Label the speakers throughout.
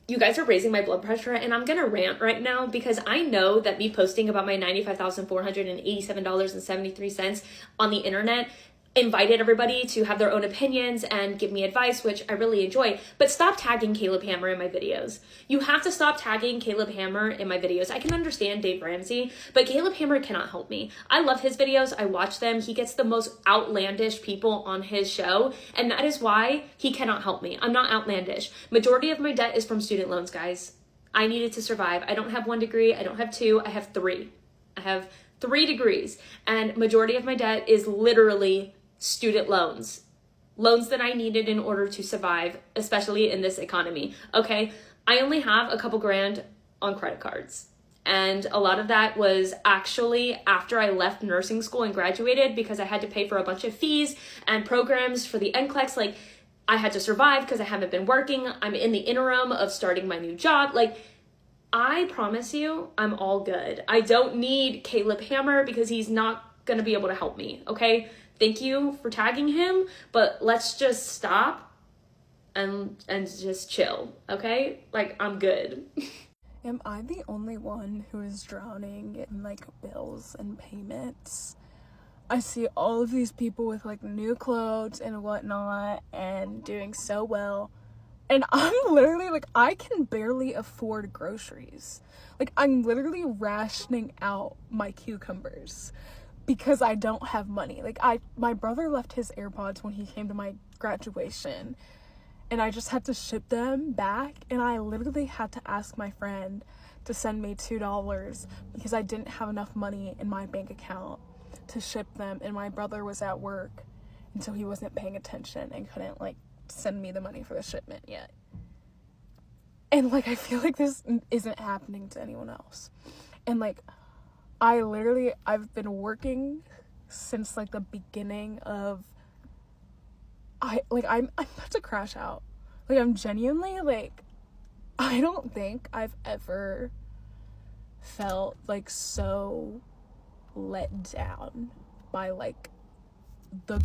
Speaker 1: you guys are raising my blood pressure, and I'm gonna rant right now because I know that me posting about my $95,487.73 on the internet invited everybody to have their own opinions and give me advice, which I really enjoy. But stop tagging Caleb Hammer in my videos. You have to stop tagging Caleb Hammer in my videos. I can understand Dave Ramsey, but Caleb Hammer cannot help me. I love his videos. I watch them. He gets the most outlandish people on his show, and that is why he cannot help me. I'm not outlandish. Majority of my debt is from student loans, guys. I needed to survive. I don't have 1 degree. I don't have 2. I have 3. I have 3 degrees, and majority of my debt is literally student loans that I needed in order to survive, especially in this economy. Okay, I only have a couple grand on credit cards, and a lot of that was actually after I left nursing school and graduated, because I had to pay for a bunch of fees and programs for the NCLEX. Like, I had to survive because I haven't been working. I'm in the interim of starting my new job. Like, I promise you, I'm all good. I don't need Caleb Hammer because he's not gonna be able to help me, okay? Thank you for tagging him, but let's just stop and just chill, okay? Like, I'm good.
Speaker 2: Am I the only one who is drowning in, like, bills and payments? I see all of these people with, like, new clothes and whatnot and doing so well. And I'm literally, like, I can barely afford groceries. Like, I'm literally rationing out my cucumbers because I don't have money. Like, my brother left his AirPods when he came to my graduation, and I just had to ship them back, and I literally had to ask my friend to send me $2 because I didn't have enough money in my bank account to ship them, and my brother was at work, and so he wasn't paying attention and couldn't, like, send me the money for the shipment yet. And, like, I feel like this isn't happening to anyone else. And, like, I've been working since, like, the beginning of, I'm about to crash out. Like, I'm genuinely, like, I don't think I've ever felt, like, so let down by, like, I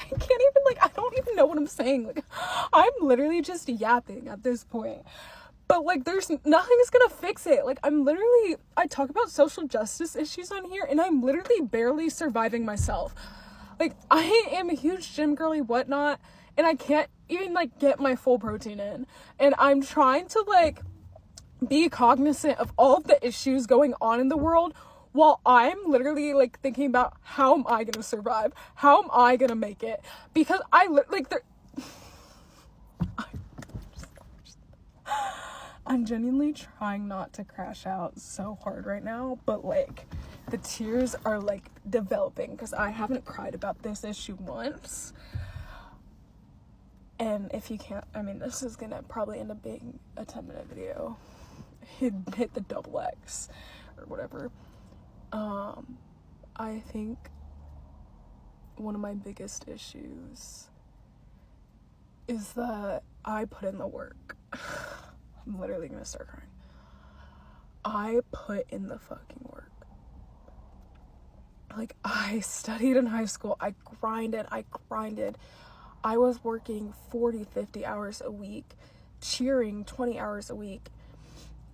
Speaker 2: can't even, like, I don't even know what I'm saying. Like, I'm literally just yapping at this point. But, like, there's nothing's gonna fix it. Like, I talk about social justice issues on here, and I'm literally barely surviving myself. Like, I am a huge gym girly whatnot, and I can't even, like, get my full protein in. And I'm trying to, like, be cognizant of all of the issues going on in the world while I'm literally, like, thinking about how am I gonna survive? How am I gonna make it? Because I'm genuinely trying not to crash out so hard right now, but, like, the tears are, like, developing because I haven't cried about this issue once. And if you can't, I mean, this is gonna probably end up being a 10-minute video. Hit the XX or whatever. I think one of my biggest issues is that I put in the work. I'm literally gonna start crying. I put in the fucking work. Like, I studied in high school. I grinded. I was working 40, 50 hours a week, cheering 20 hours a week,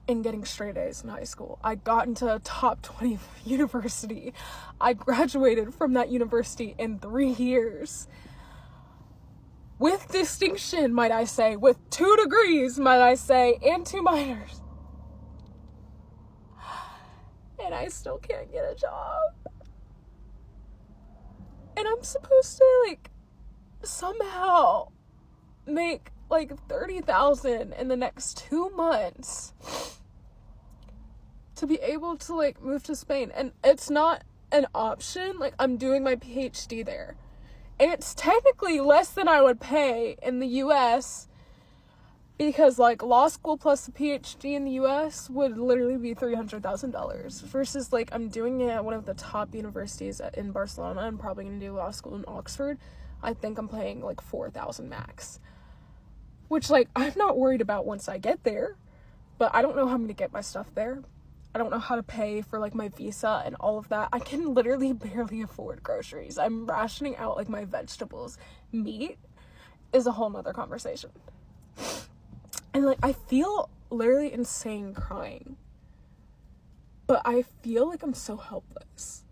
Speaker 2: and getting straight A's in high school. I got into a top 20 university. I graduated from that university in 3 years. With distinction, might I say. With 2 degrees, might I say, and 2 minors. And I still can't get a job. And I'm supposed to, like, somehow make, like, $30,000 in the next 2 months to be able to, like, move to Spain. And it's not an option. Like, I'm doing my PhD there. And it's technically less than I would pay in the US because, like, law school plus a PhD in the US would literally be $300,000 versus, like, I'm doing it at one of the top universities in Barcelona. I'm probably going to do law school in Oxford. I think I'm paying, like, $4,000 max. Which, like, I'm not worried about once I get there. But I don't know how I'm going to get my stuff there. I don't know how to pay for, like, my visa and all of that. I can literally barely afford groceries. I'm rationing out, like, my vegetables. Meat is a whole nother conversation. And, like, I feel literally insane crying. But I feel like I'm so helpless.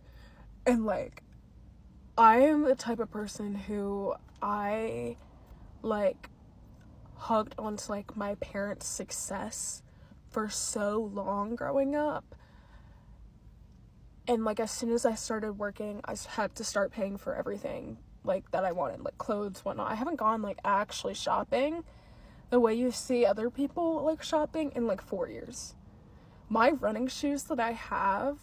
Speaker 2: And, like, I am the type of person who I, like, hugged onto, like, my parents' success for so long growing up. And, like, as soon as I started working, I had to start paying for everything, like, that I wanted, like, clothes, whatnot. I haven't gone, like, actually shopping the way you see other people, like, shopping in, like, 4 years. My running shoes that I have,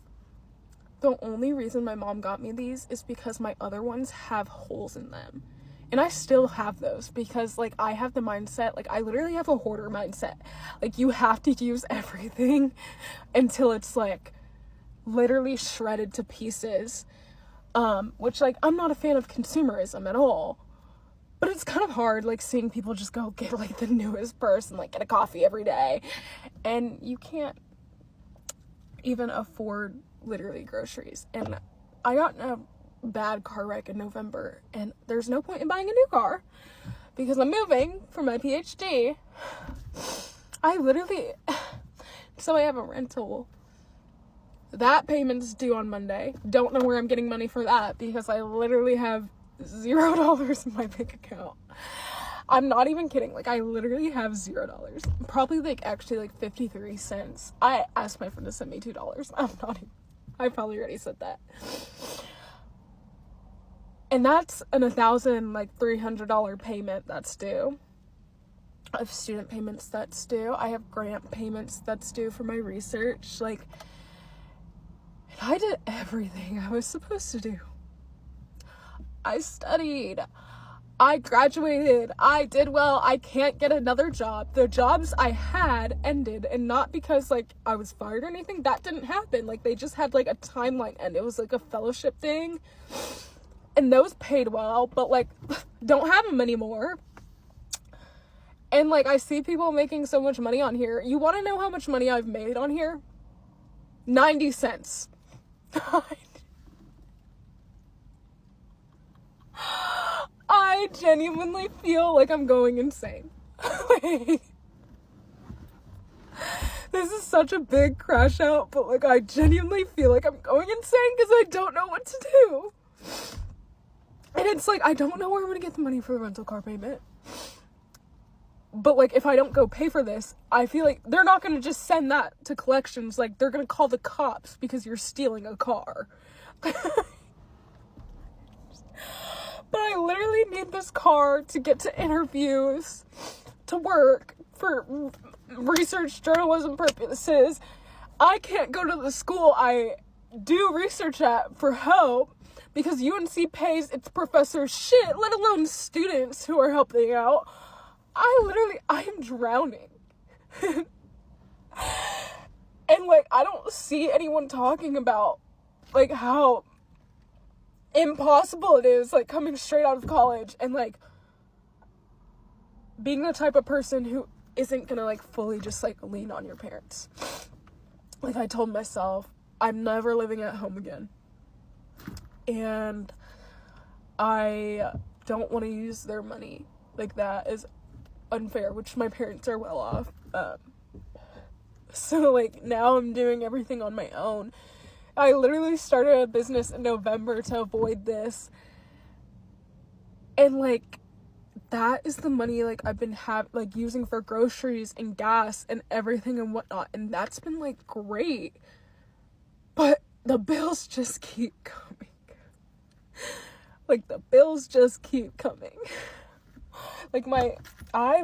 Speaker 2: the only reason my mom got me these is because my other ones have holes in them. And I still have those because, like, I have the mindset, like, I literally have a hoarder mindset. Like, you have to use everything until it's, like, literally shredded to pieces. Which, like, I'm not a fan of consumerism at all. But it's kind of hard, like, seeing people just go get, like, the newest purse and, like, get a coffee every day. And you can't even afford, literally, groceries. And I got in a bad car wreck in November. And there's no point in buying a new car. Because I'm moving for my PhD. I literally... So I have a rental. That payment's due on Monday. Don't know where I'm getting money for that. Because I literally have $0 in my bank account. I'm not even kidding. Like, I literally have $0. Probably, like, actually, like, 53 cents. I asked my friend to send me $2. I'm not even... I probably already said that. And that's an $1,300 payment that's due. I have student payments that's due. I have grant payments that's due for my research. Like, and I did everything I was supposed to do. I studied. I graduated. I did well. I can't get another job. The jobs I had ended, and not because, like, I was fired or anything. That didn't happen. Like, they just had, like, a timeline end. It was, like, a fellowship thing. And those paid well, but, like, don't have them anymore. And, like, I see people making so much money on here. You want to know how much money I've made on here? 90 cents. I genuinely feel like I'm going insane. This is such a big crash out, but, like, I genuinely feel like I'm going insane because I don't know what to do. And it's like, I don't know where I'm going to get the money for the rental car payment. But, like, if I don't go pay for this, I feel like they're not going to just send that to collections. Like, they're going to call the cops because you're stealing a car. But I literally need this car to get to interviews, to work, for research journalism purposes. I can't go to the school I do research at for help because UNC pays its professors shit, let alone students who are helping out. I am drowning. And, like, I don't see anyone talking about, like, how impossible it is, like, coming straight out of college and, like, being the type of person who isn't gonna, like, fully just, like, lean on your parents. Like, I told myself, I'm never living at home again. And I don't want to use their money. Like, that is unfair, which my parents are well off. So, like, now I'm doing everything on my own. I literally started a business in November to avoid this. And, like, that is the money, like, I've been using for groceries and gas and everything and whatnot. And that's been, like, great. But the bills just keep coming. Like, the bills just keep coming. Like, I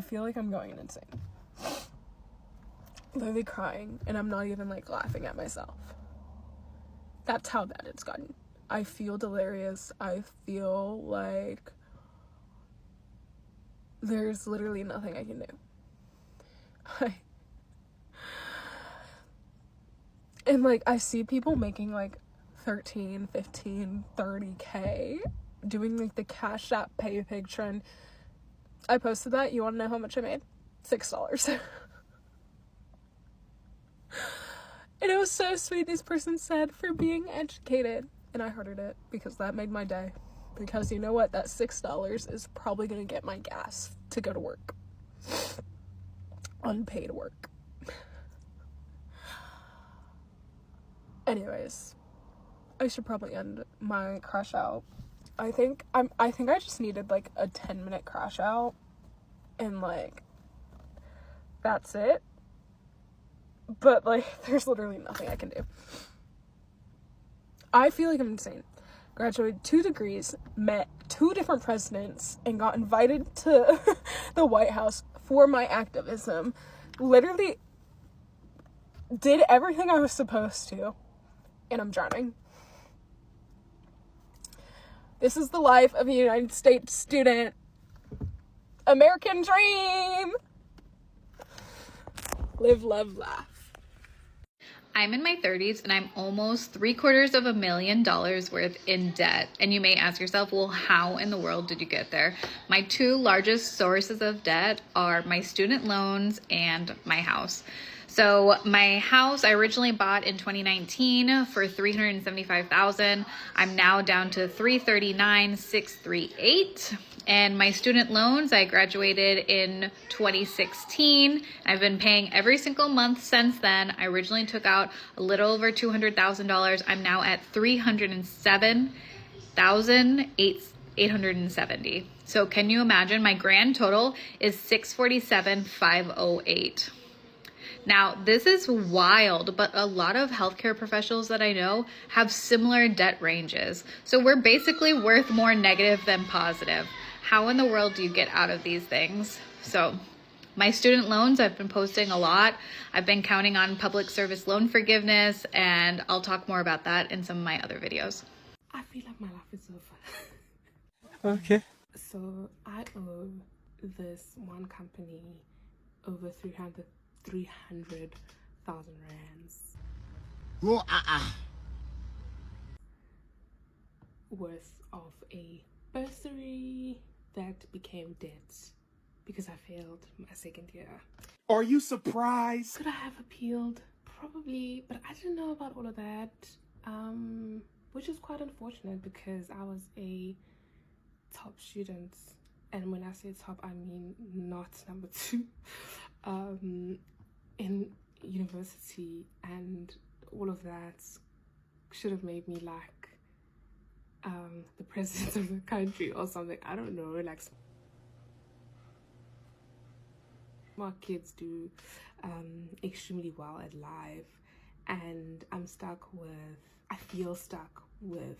Speaker 2: feel like I'm going insane. Literally crying, and I'm not even, like, laughing at myself. That's how bad it's gotten. I feel delirious. I feel like there's literally nothing I can do. And, like, I see people making, like, 13, 15, 30K doing, like, the Cash App Pay Pig trend. I posted that. You want to know how much I made? $6. And it was so sweet. This person said, for being educated. And I hearted it because that made my day. Because you know what? That $6 is probably going to get my gas to go to work. unpaid work. Anyways, I should probably end my crash out. I think I just needed like a 10-minute crash out, and like that's it. But like there's literally nothing I can do. I feel like I'm insane. Graduated 2 degrees, met 2 different presidents, and got invited to the White House for my activism. Literally did everything I was supposed to, and I'm drowning. This is the life of a United States student. American dream! Live, love, laugh.
Speaker 3: I'm in my 30s and I'm almost $750,000 worth in debt. And you may ask yourself, well, how in the world did you get there? My 2 largest sources of debt are my student loans and my house. So my house I originally bought in 2019 for $375,000. I'm now down to $339,638. And my student loans, I graduated in 2016. I've been paying every single month since then. I originally took out a little over $200,000. I'm now at $307,870. So can you imagine? My grand total is $647,508. Now, this is wild, but a lot of healthcare professionals that I know have similar debt ranges. So we're basically worth more negative than positive. How in the world do you get out of these things? So my student loans, I've been posting a lot. I've been counting on public service loan forgiveness, and I'll talk more about that in some of my other videos.
Speaker 4: I feel like my life is over.
Speaker 5: Okay.
Speaker 4: So I owe this one company over 300,000 rands worth of a bursary that became debt because I failed my second year.
Speaker 5: Are you surprised?
Speaker 4: Could I have appealed? Probably, but I didn't know about all of that, which is quite unfortunate because I was a top student, and when I say top, I mean not number 2 in university, and all of that should have made me like the president of the country or something. I don't know, like smart kids do extremely well at life, and I feel stuck with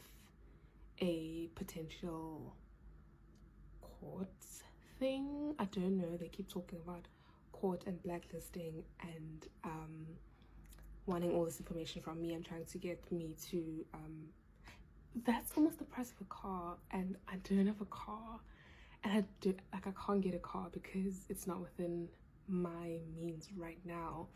Speaker 4: a potential court thing. I don't know, they keep talking about court and blacklisting and wanting all this information from me and trying to get me to that's almost the price of a car, and I don't have a car, and I can't get a car because it's not within my means right now,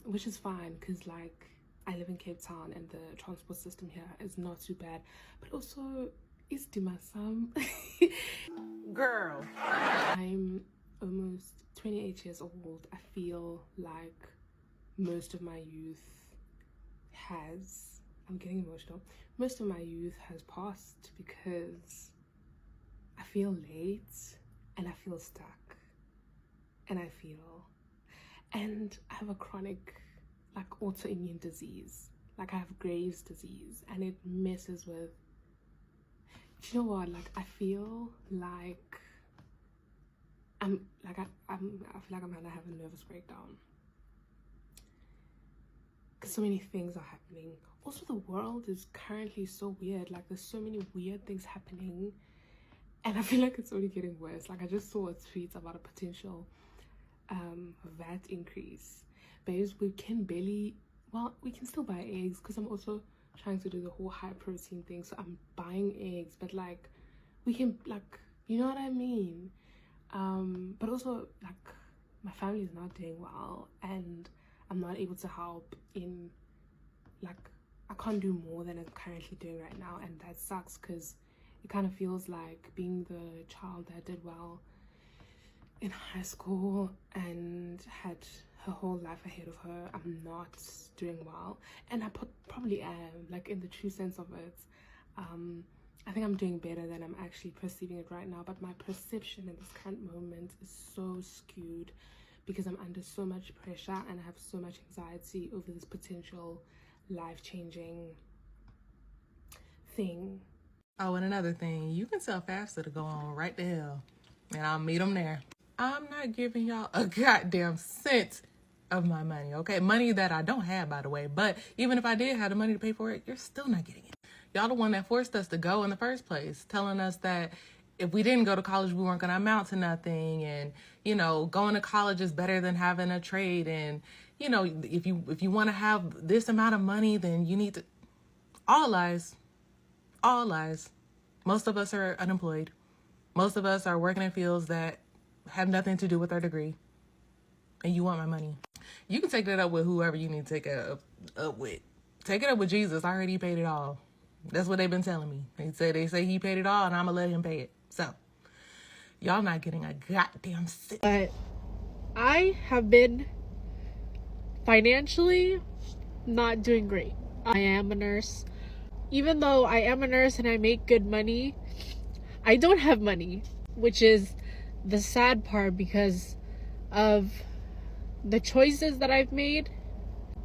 Speaker 4: which is fine because like I live in Cape Town and the transport system here is not too bad, but also it's Dimasam.
Speaker 5: Girl.
Speaker 4: I'm almost 28 years old. I feel like most of my youth has, I'm getting emotional, most of my youth has passed because I feel late and I feel stuck and I have a chronic like autoimmune disease, like I have Graves' disease, and it messes with, do you know what, like I feel like I feel like I'm gonna have a nervous breakdown because so many things are happening. Also, the world is currently so weird, like there's so many weird things happening, and I feel like it's only getting worse. Like I just saw a tweet about a potential VAT increase. Babes, we can still buy eggs because I'm also trying to do the whole high protein thing, so I'm buying eggs, but like we can, like, you know what I mean. But also like my family is not doing well and I'm not able to help in, like, I can't do more than I'm currently doing right now, and that sucks because it kind of feels like being the child that did well in high school and had her whole life ahead of her. I'm not doing well, and I probably am, like, in the true sense of it. I think I'm doing better than I'm actually perceiving it right now, but my perception in this current moment is so skewed because I'm under so much pressure and I have so much anxiety over this potential life-changing thing.
Speaker 6: Oh, and another thing, you can tell FAFSA to go on right to hell, and I'll meet them there. I'm not giving y'all a goddamn cent of my money, okay? Money that I don't have, by the way, but even if I did have the money to pay for it, you're still not getting it. Y'all the one that forced us to go in the first place, telling us that if we didn't go to college, we weren't going to amount to nothing, and, you know, going to college is better than having a trade, and, you know, if you want to have this amount of money, then you need to... All lies. All lies. Most of us are unemployed. Most of us are working in fields that have nothing to do with our degree. And you want my money. You can take that up with whoever you need to take it up with. Take it up with Jesus. I heard he paid it all. That's what they've been telling me. They say he paid it all and I'm going to let him pay it. So, y'all not getting a goddamn cent.
Speaker 7: But I have been financially not doing great. I am a nurse. Even though I am a nurse and I make good money, I don't have money, which is the sad part because of the choices that I've made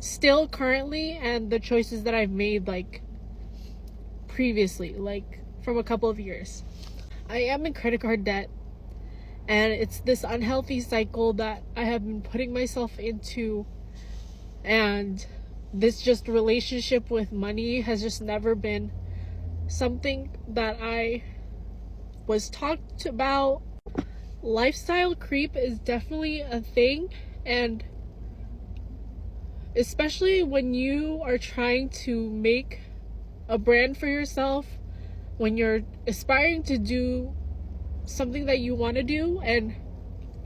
Speaker 7: still currently and the choices that I've made like previously, like from a couple of years. I am in credit card debt, and it's this unhealthy cycle that I have been putting myself into, and this just relationship with money has just never been something that I was talked about. Lifestyle creep is definitely a thing, and especially when you are trying to make a brand for yourself, when you're aspiring to do something that you want to do, and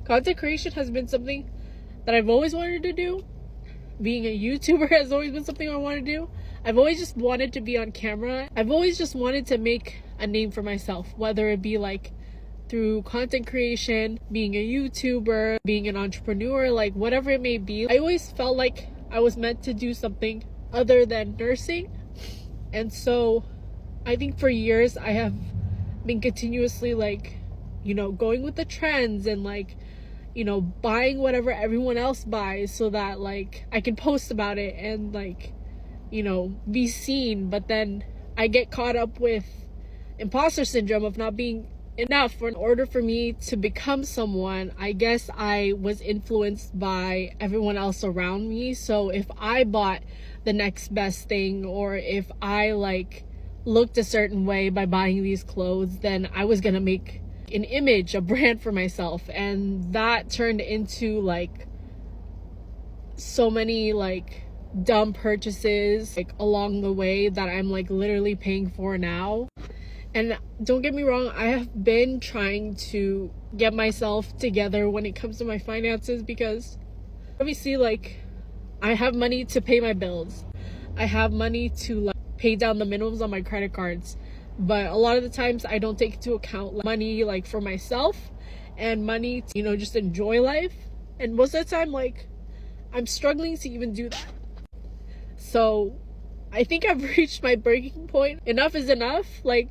Speaker 7: content creation has been something that I've always wanted to do. Being a YouTuber has always been something I want to do. I've always just wanted to be on camera. I've always just wanted to make a name for myself, whether it be like through content creation, being a YouTuber, being an entrepreneur, like whatever it may be. I always felt like I was meant to do something other than nursing. And so I think for years I have been continuously like, you know, going with the trends and like, you know, buying whatever everyone else buys so that like I can post about it and like, you know, be seen. But then I get caught up with imposter syndrome of not being enough. For in order for me to become someone, I guess I was influenced by everyone else around me. So if I bought the next best thing, or if I like looked a certain way by buying these clothes, then I was gonna make an image, a brand for myself. And that turned into like so many like dumb purchases like along the way that I'm like literally paying for now. And don't get me wrong, I have been trying to get myself together when it comes to my finances, because obviously like I have money to pay my bills, I have money to like pay down the minimums on my credit cards, but a lot of the times I don't take into account like, money like for myself and money to, you know, just enjoy life. And most of the time like I'm struggling to even do that. So I think I've reached my breaking point. Enough is enough. Like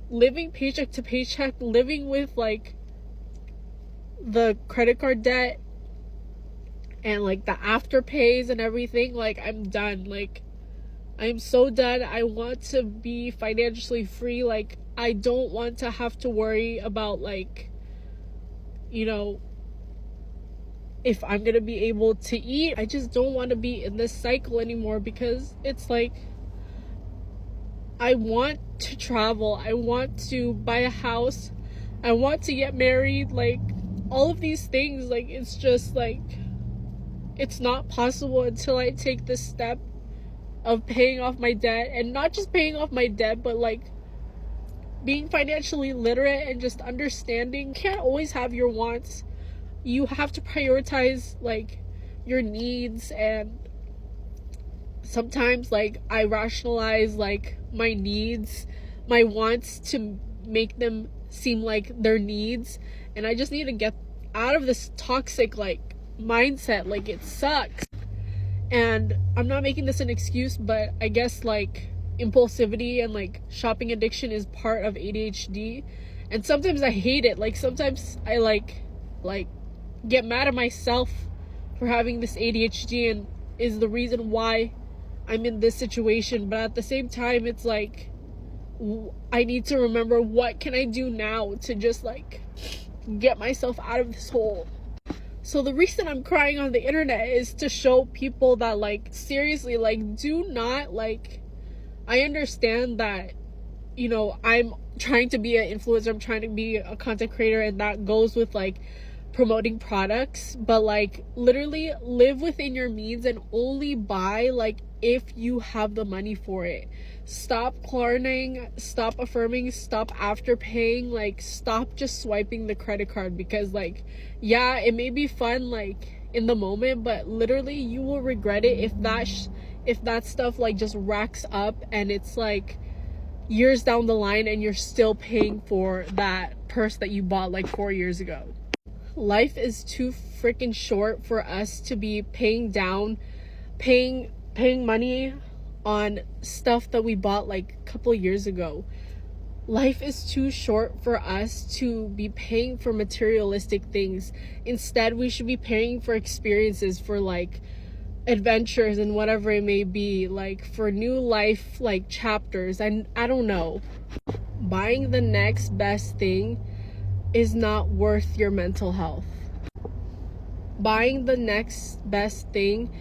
Speaker 7: living paycheck to paycheck, living with like the credit card debt and like the afterpays and everything, like I'm done. Like I'm so done. I want to be financially free. Like I don't want to have to worry about like, you know, if I'm gonna be able to eat. I just don't want to be in this cycle anymore, because it's like I want to travel, I want to buy a house, I want to get married, like all of these things. Like it's just like it's not possible until I take this step of paying off my debt. And not just paying off my debt, but like being financially literate and just understanding you can't always have your wants. You have to prioritize like your needs. And sometimes like I rationalize like my needs, my wants, to make them seem like their needs. And I just need to get out of this toxic like mindset. Like it sucks. And I'm not making this an excuse, but I guess like impulsivity and like shopping addiction is part of ADHD. And sometimes I hate it. Like sometimes I like get mad at myself for having this ADHD and is the reason why I'm in this situation. But at the same time, it's like, I need to remember, what can I do now to just like get myself out of this hole? So the reason I'm crying on the internet is to show people that, like, seriously, like, do not, like, I understand that, you know, I'm trying to be an influencer, I'm trying to be a content creator, and that goes with like promoting products, but like literally live within your means and only buy like if you have the money for it. Stop klarning, stop affirming, stop afterpaying, like stop just swiping the credit card, because like, yeah, it may be fun like in the moment, but literally you will regret it if that stuff like just racks up and it's like years down the line and you're still paying for that purse that you bought like 4 years ago. Life is too freaking short for us to be paying money on stuff that we bought like a couple years ago. Life is too short for us to be paying for materialistic things. Instead, we should be paying for experiences, for like adventures and whatever it may be, like for new life like chapters. And I don't know, buying the next best thing is not worth your mental health. Buying the next best thing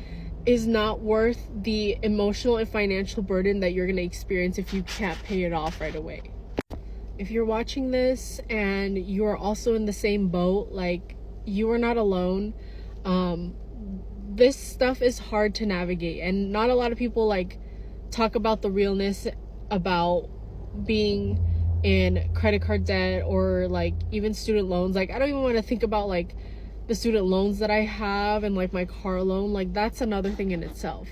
Speaker 7: is not worth the emotional and financial burden that you're going to experience if you can't pay it off right away. If you're watching this and you are also in the same boat, like, you are not alone. This stuff is hard to navigate, and not a lot of people like talk about the realness about being in credit card debt or like even student loans. Like, I don't even want to think about like the student loans that I have and like my car loan. Like, that's another thing in itself.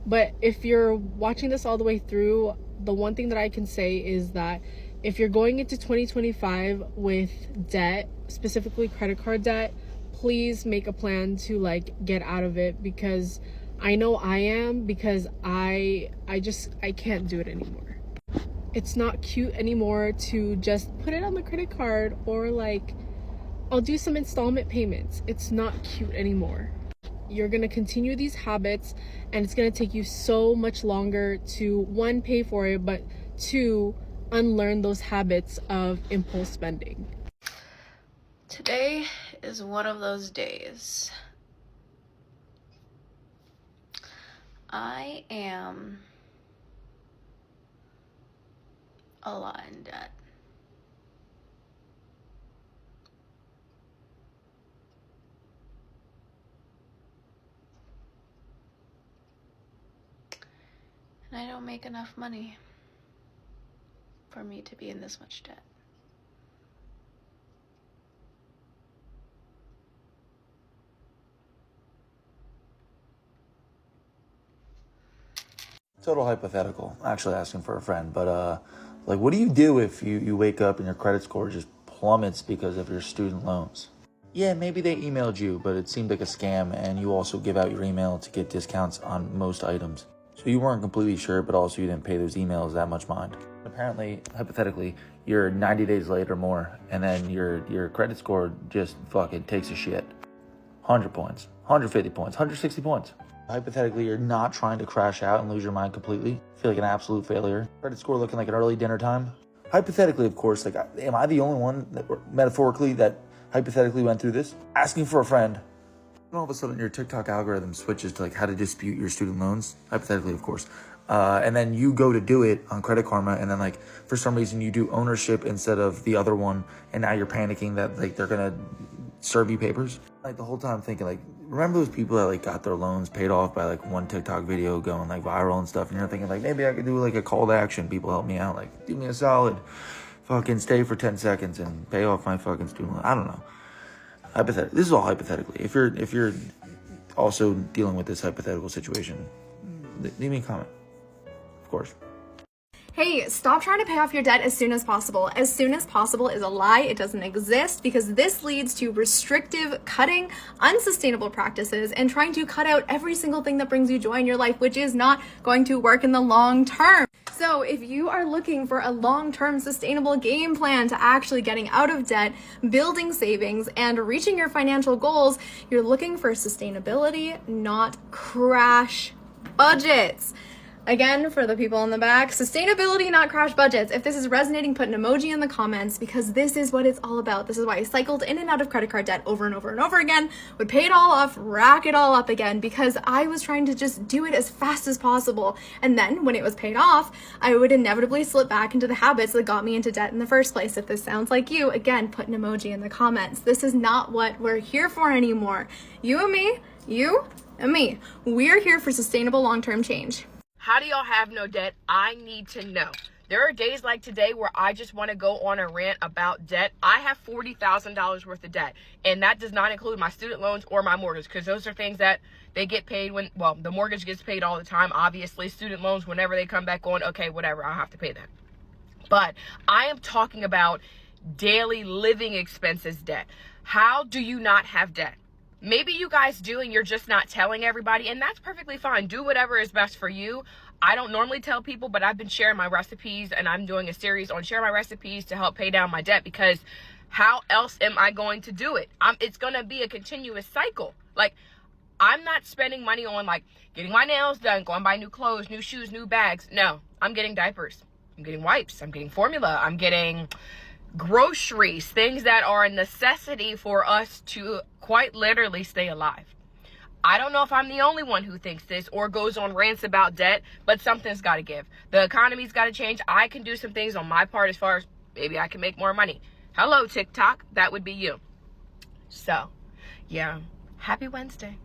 Speaker 7: But if you're watching this all the way through, the one thing that I can say is that if you're going into 2025 with debt, specifically credit card debt, please make a plan to like get out of it, because I know I am, because I can't do it anymore. It's not cute anymore to just put it on the credit card or like, I'll do some installment payments. It's not cute anymore. You're gonna continue these habits, and it's gonna take you so much longer to, one, pay for it, but two, unlearn those habits of impulse spending.
Speaker 8: Today is one of those days. I am a lot in debt. And I don't make enough money for me to be in this much debt.
Speaker 9: Total hypothetical, actually asking for a friend, but like, what do you do if you wake up and your credit score just plummets because of your student loans? Yeah, maybe they emailed you, but it seemed like a scam, and you also give out your email to get discounts on most items. So you weren't completely sure, but also you didn't pay those emails that much mind. Apparently, hypothetically, you're 90 days late or more, and then your credit score just fucking takes a shit. 100 points, 150 points, 160 points. Hypothetically, you're not trying to crash out and lose your mind completely. Feel like an absolute failure. Credit score looking like an early dinner time. Hypothetically, of course, like, am I the only one that, or metaphorically, that hypothetically went through this? Asking for a friend. And all of a sudden, your TikTok algorithm switches to like how to dispute your student loans. Hypothetically, of course. And then you go to do it on Credit Karma, and then like for some reason you do ownership instead of the other one, and now you're panicking that like they're gonna serve you papers. Like the whole time thinking like, remember those people that like got their loans paid off by like one TikTok video going like viral and stuff, and you're thinking like, maybe I could do like a call to action, people help me out, like do me a solid, fucking stay for 10 seconds and pay off my fucking student loan. I don't know. Hypothetically, this is all hypothetically. If you're also dealing with this hypothetical situation, leave me a comment, of course.
Speaker 10: Hey, stop trying to pay off your debt as soon as possible. As soon as possible is a lie. It doesn't exist, because this leads to restrictive, cutting, unsustainable practices, and trying to cut out every single thing that brings you joy in your life, which is not going to work in the long term. So if you are looking for a long-term sustainable game plan to actually getting out of debt, building savings, and reaching your financial goals, you're looking for sustainability, not crash budgets. Again, for the people in the back, sustainability, not crash budgets. If this is resonating, put an emoji in the comments, because this is what it's all about. This is why I cycled in and out of credit card debt over and over and over again, would pay it all off, rack it all up again, because I was trying to just do it as fast as possible. And then when it was paid off, I would inevitably slip back into the habits that got me into debt in the first place. If this sounds like you, again, put an emoji in the comments. This is not what we're here for anymore. You and me, we're here for sustainable long-term change.
Speaker 11: How do y'all have no debt? I need to know. There are days like today where I just want to go on a rant about debt. I have $40,000 worth of debt, and that does not include my student loans or my mortgage, because those are things that they get paid when, well, the mortgage gets paid all the time. Obviously, student loans, whenever they come back on, okay, whatever, I'll have to pay that. But I am talking about daily living expenses debt. How do you not have debt? Maybe you guys do and you're just not telling everybody, and that's perfectly fine. Do whatever is best for you. I don't normally tell people, but I've been sharing my recipes, and I'm doing a series on share my recipes to help pay down my debt, because how else am I going to do it? It's going to be a continuous cycle. Like, I'm not spending money on like getting my nails done, going buy new clothes, new shoes, new bags. No, I'm getting diapers. I'm getting wipes. I'm getting formula. I'm getting groceries, things that are a necessity for us to quite literally stay alive. I don't know if I'm the only one who thinks this or goes on rants about debt, but something's got to give. The economy's got to change. I can do some things on my part as far as maybe I can make more money. Hello, TikTok. That would be you. So, yeah. Happy Wednesday.